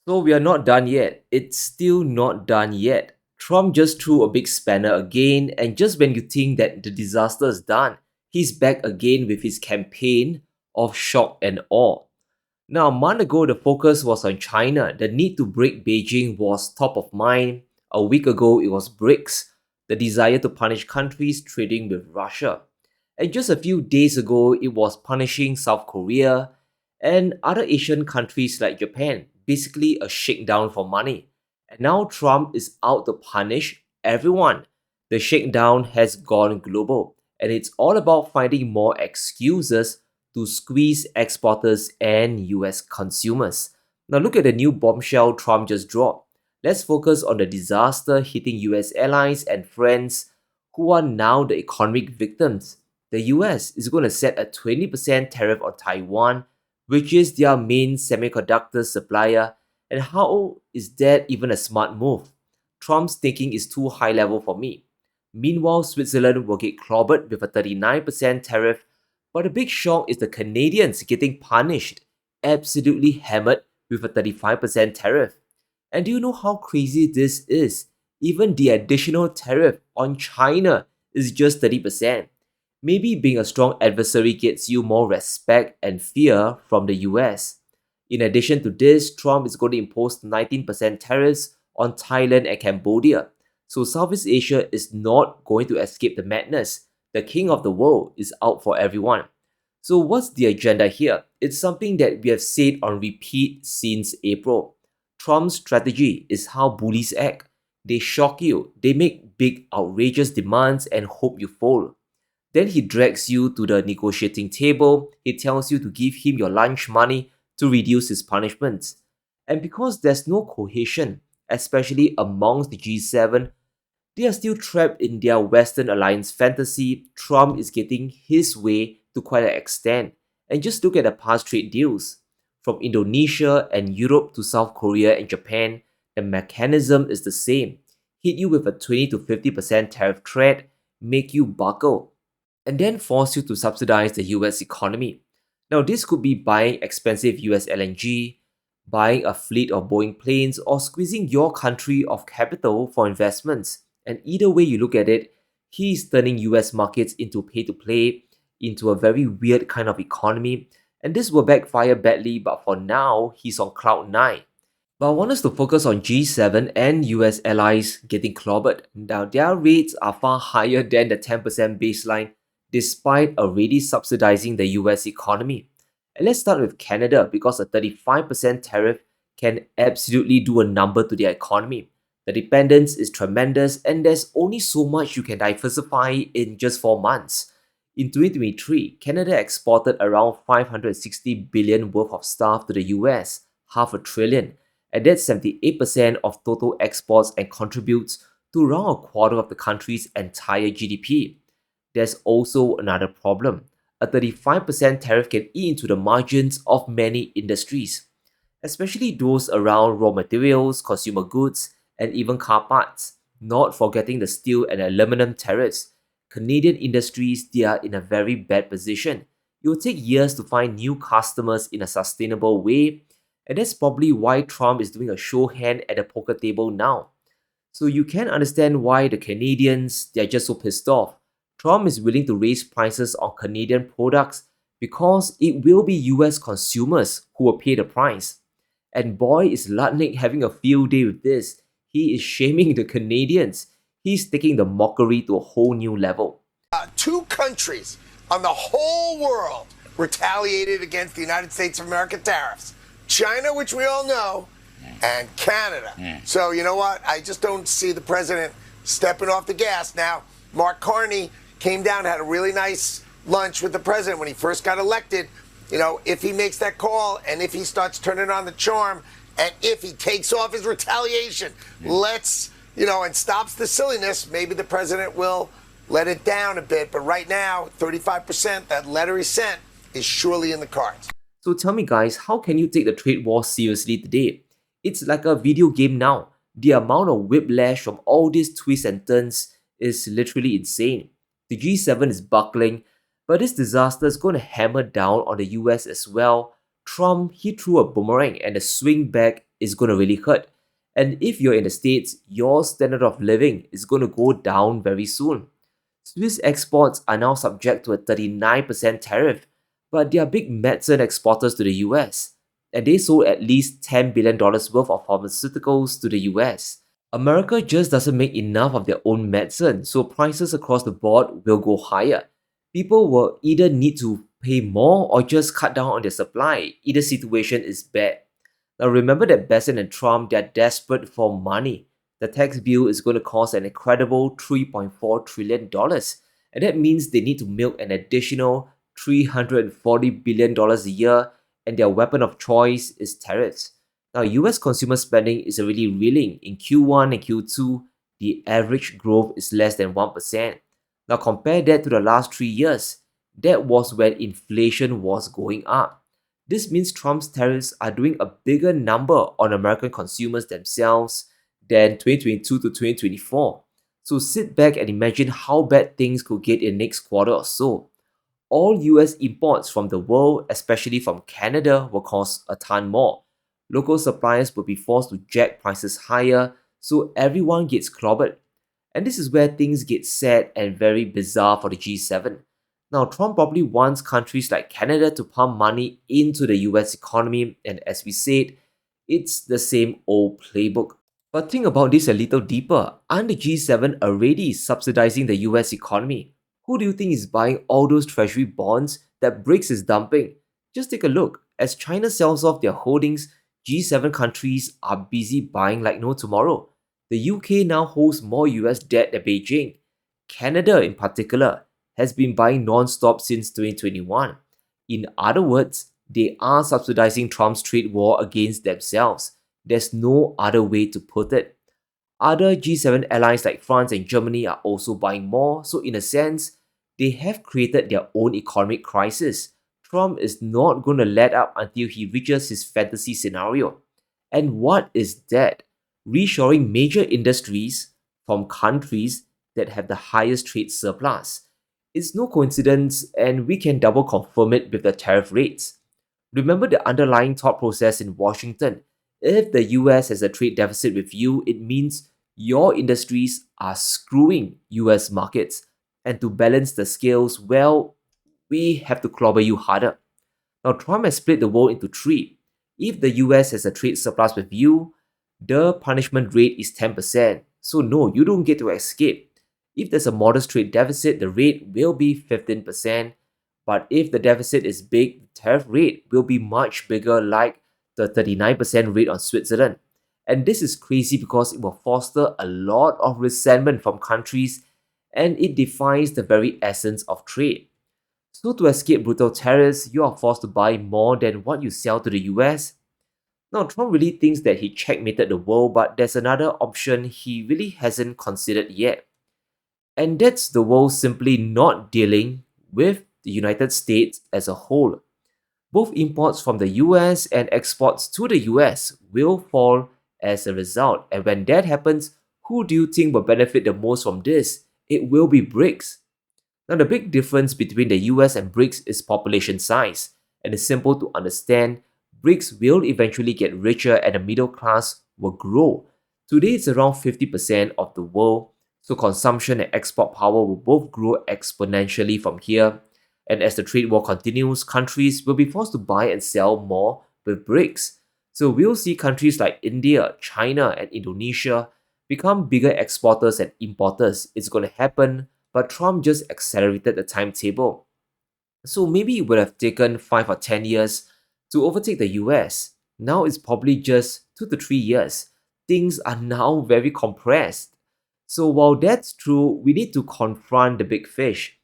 So we are not done yet. It's still not done yet. Trump just threw a big spanner again, and just when you think that the disaster is done, he's back again with his campaign of shock and awe. Now, a month ago, the focus was on China. The need to break Beijing was top of mind. A week ago, it was BRICS, the desire to punish countries trading with Russia. And just a few days ago, it was punishing South Korea and other Asian countries like Japan, basically a shakedown for money. And now Trump is out to punish everyone. The shakedown has gone global, and it's all about finding more excuses to squeeze exporters and US consumers. Now, look at the new bombshell Trump just dropped. Let's focus on the disaster hitting US allies and friends who are now the economic victims. The US is going to set a 20% tariff on Taiwan, which is their main semiconductor supplier. And how is that even a smart move? Trump's thinking is too high level for me. Meanwhile, Switzerland will get clobbered with a 39% tariff, but the big shock is the Canadians getting punished, absolutely hammered with a 35% tariff. And do you know how crazy this is? Even the additional tariff on China is just 30%. Maybe being a strong adversary gets you more respect and fear from the US. In addition to this, Trump is going to impose 19% tariffs on Thailand and Cambodia. So Southeast Asia is not going to escape the madness. The king of the world is out for everyone. So what's the agenda here? It's something that we have said on repeat since April. Trump's strategy is how bullies act. They shock you, they make big outrageous demands and hope you fold. Then he drags you to the negotiating table, he tells you to give him your lunch money to reduce his punishments. And because there's no cohesion, especially amongst the G7, they are still trapped in their Western alliance fantasy. Trump is getting his way to quite an extent. And just look at the past trade deals. From Indonesia and Europe to South Korea and Japan, the mechanism is the same. Hit you with a 20 to 50% tariff threat, make you buckle, and then force you to subsidize the US economy. Now, this could be buying expensive US LNG, buying a fleet of Boeing planes, or squeezing your country of capital for investments. And either way you look at it, he's turning US markets into pay to play, into a very weird kind of economy. And this will backfire badly, but for now, he's on cloud 9. But I want us to focus on G7 and US allies getting clobbered. Now, their rates are far higher than the 10% baseline, despite already subsidizing the US economy. And let's start with Canada, because a 35% tariff can absolutely do a number to their economy. The dependence is tremendous, and there's only so much you can diversify in just 4 months. In 2023, Canada exported around 560 billion worth of stuff to the US, half a trillion, and that's 78% of total exports and contributes to around a quarter of the country's entire GDP. There's also another problem. A 35% tariff can eat into the margins of many industries, especially those around raw materials, consumer goods, and even car parts, not forgetting the steel and aluminum tariffs. Canadian industries, they are in a very bad position. It will take years to find new customers in a sustainable way, and that's probably why Trump is doing a show hand at the poker table now. So you can understand why the Canadians, they're just so pissed off. Trump is willing to raise prices on Canadian products because it will be US consumers who will pay the price. And boy, is Lutnick having a field day with this. He is shaming the Canadians. He's taking the mockery to a whole new level. Two countries on the whole world retaliated against the United States of America tariffs. China, which we all know, and Canada. So you know what? I just don't see the president stepping off the gas. Now, Mark Carney came down, had a really nice lunch with the president when he first got elected. You know, if he makes that call and if he starts turning on the charm and if he takes off his retaliation, and stops the silliness, maybe the president will let it down a bit. But right now, 35%, that letter he sent, is surely in the cards. So tell me guys, how can you take the trade war seriously today? It's like a video game now. The amount of whiplash from all these twists and turns is literally insane. The G7 is buckling, but this disaster is going to hammer down on the US as well. Trump, he threw a boomerang and the swing back is going to really hurt. And if you're in the States, your standard of living is going to go down very soon. Swiss exports are now subject to a 39% tariff, but they are big medicine exporters to the US, and they sold at least $10 billion worth of pharmaceuticals to the US. America just doesn't make enough of their own medicine, so prices across the board will go higher. People will either need to pay more or just cut down on their supply. Either situation is bad. Now remember that Bessent and Trump, they're desperate for money. The tax bill is going to cost an incredible $3.4 trillion, and that means they need to milk an additional $340 billion a year, and their weapon of choice is tariffs. Now, US consumer spending is already reeling. In Q1 and Q2, the average growth is less than 1%. Now, compare that to the last 3 years. That was when inflation was going up. This means Trump's tariffs are doing a bigger number on American consumers themselves than 2022 to 2024. So sit back and imagine how bad things could get in the next quarter or so. All US imports from the world, especially from Canada, will cost a ton more. Local suppliers will be forced to jack prices higher, so everyone gets clobbered. And this is where things get sad and very bizarre for the G7. Now, Trump probably wants countries like Canada to pump money into the US economy, and as we said, it's the same old playbook. But think about this a little deeper. Aren't the G7 already subsidizing the US economy? Who do you think is buying all those treasury bonds that BRICS is dumping? Just take a look. As China sells off their holdings, G7 countries are busy buying like no tomorrow. The UK now holds more US debt than Beijing. Canada, in particular, has been buying non-stop since 2021. In other words, they are subsidizing Trump's trade war against themselves. There's no other way to put it. Other G7 allies like France and Germany are also buying more, so in a sense, they have created their own economic crisis. Trump is not going to let up until he reaches his fantasy scenario. And what is that? Reshoring major industries from countries that have the highest trade surplus. It's no coincidence, and we can double confirm it with the tariff rates. Remember the underlying thought process in Washington. If the US has a trade deficit with you, it means your industries are screwing US markets. And to balance the scales, well, we have to clobber you harder. Now, Trump has split the world into three. If the US has a trade surplus with you, the punishment rate is 10%. So no, you don't get to escape. If there's a modest trade deficit, the rate will be 15%. But if the deficit is big, the tariff rate will be much bigger, like the 39% rate on Switzerland. And this is crazy because it will foster a lot of resentment from countries, and it defies the very essence of trade. So to escape brutal tariffs, you are forced to buy more than what you sell to the US. Now, Trump really thinks that he checkmated the world, but there's another option he really hasn't considered yet. And that's the world simply not dealing with the United States as a whole. Both imports from the US and exports to the US will fall as a result. And when that happens, who do you think will benefit the most from this? It will be BRICS. Now, the big difference between the US and BRICS is population size. And it's simple to understand. BRICS will eventually get richer and the middle class will grow. Today, it's around 50% of the world. So consumption and export power will both grow exponentially from here. And as the trade war continues, countries will be forced to buy and sell more with BRICS. So we'll see countries like India, China, and Indonesia become bigger exporters and importers. It's going to happen, but Trump just accelerated the timetable. So maybe it would have taken 5 or 10 years to overtake the US. Now it's probably just 2 to 3 years. Things are now very compressed. So while that's true, we need to confront the big fish.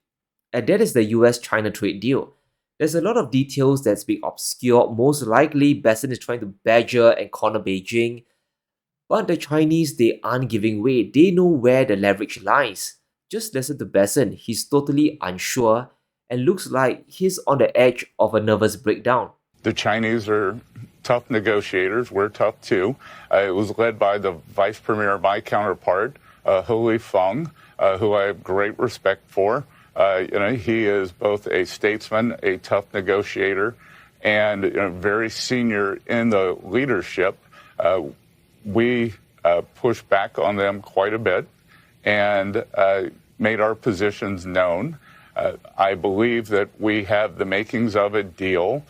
And that is the US-China trade deal. There's a lot of details that's being obscured. Most likely, Bessent is trying to badger and corner Beijing. But the Chinese, they aren't giving way. They know where the leverage lies. Just listen to Bessent. He's totally unsure and looks like he's on the edge of a nervous breakdown. The Chinese are tough negotiators. We're tough too. It was led by the vice premier, my counterpart, Hu Feng, who I have great respect for. He is both a statesman, a tough negotiator, and very senior in the leadership We pushed back on them quite a bit and made our positions known. I believe that we have the makings of a deal.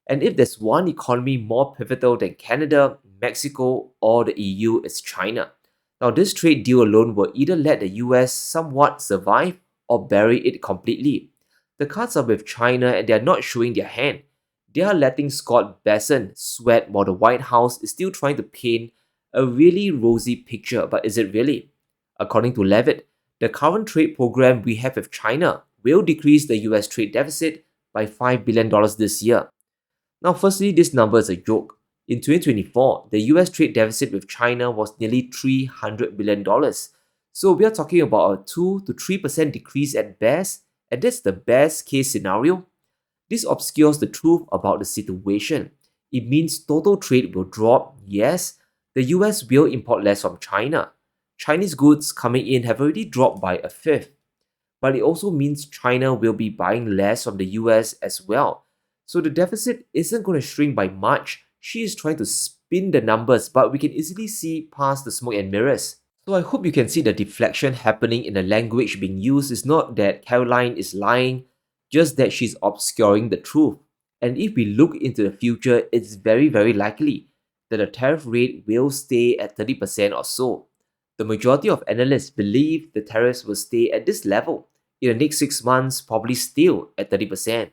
And if there's one economy more pivotal than Canada, Mexico, or the EU, it's China. Now, this trade deal alone will either let the US somewhat survive or bury it completely. The cards are with China and they are not showing their hand. They are letting Scott Bessent sweat while the White House is still trying to paint a really rosy picture, but is it really? According to Levitt, the current trade program we have with China will decrease the US trade deficit by $5 billion this year. Now, firstly, this number is a joke. In 2024, the US trade deficit with China was nearly $300 billion. So we are talking about a 2 to 3% decrease at best, and that's the best case scenario. This obscures the truth about the situation. It means total trade will drop, yes. The US will import less from China. Chinese goods coming in have already dropped by a fifth. But it also means China will be buying less from the US as well. So the deficit isn't going to shrink by much. She is trying to spin the numbers, but we can easily see past the smoke and mirrors. So I hope you can see the deflection happening in the language being used. It's not that Caroline is lying, just that she's obscuring the truth. And if we look into the future, it's very likely that the tariff rate will stay at 30% or so. The majority of analysts believe the tariffs will stay at this level in the next 6 months, probably still at 30%.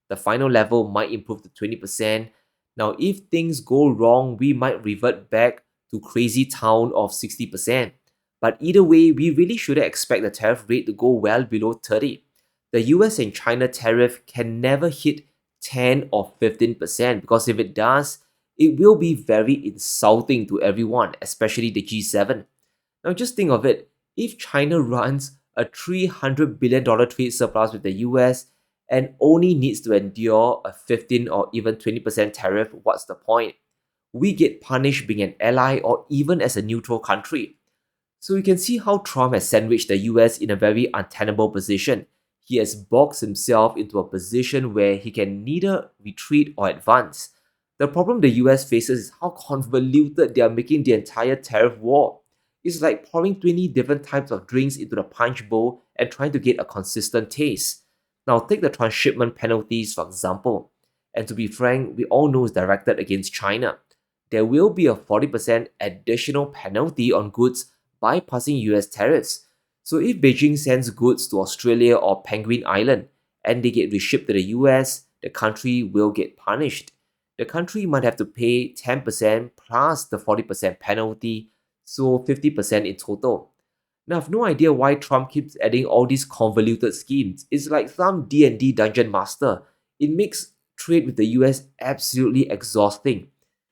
The final level might improve to 20%. Now, if things go wrong, we might revert back to crazy town of 60%. But either way, we really shouldn't expect the tariff rate to go well below 30. The US and China tariff can never hit 10 or 15% because if it does, it will be very insulting to everyone, especially the G7. Now just think of it, if China runs a $300 billion trade surplus with the US and only needs to endure a 15 or even 20% tariff, what's the point? We get punished being an ally or even as a neutral country. So you can see how Trump has sandwiched the US in a very untenable position. He has boxed himself into a position where he can neither retreat or advance. The problem the US faces is how convoluted they are making the entire tariff war. It's like pouring 20 different types of drinks into the punch bowl and trying to get a consistent taste. Now take the transshipment penalties for example. And to be frank, we all know it's directed against China. There will be a 40% additional penalty on goods bypassing US tariffs. So if Beijing sends goods to Australia or Penguin Island and they get reshipped to the US, the country will get punished. The country might have to pay 10% plus the 40% penalty, so 50% in total. Now I have no idea why Trump keeps adding all these convoluted schemes. It's like some D&D dungeon master. It makes trade with the US absolutely exhausting.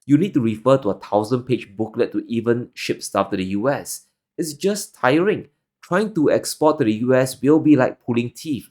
You need to refer to a 1,000-page booklet to even ship stuff to the US. It's just tiring. Trying to export to the US will be like pulling teeth.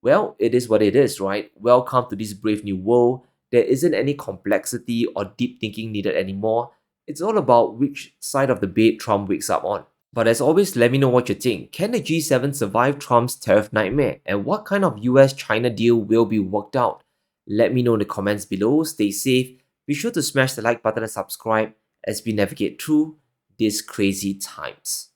Well, it is what it is, right? Welcome to this brave new world. There isn't any complexity or deep thinking needed anymore. It's all about which side of the bed Trump wakes up on. But as always, let me know what you think. Can the G7 survive Trump's tariff nightmare? And what kind of US-China deal will be worked out? Let me know in the comments below. Stay safe. Be sure to smash the like button and subscribe as we navigate through these crazy times.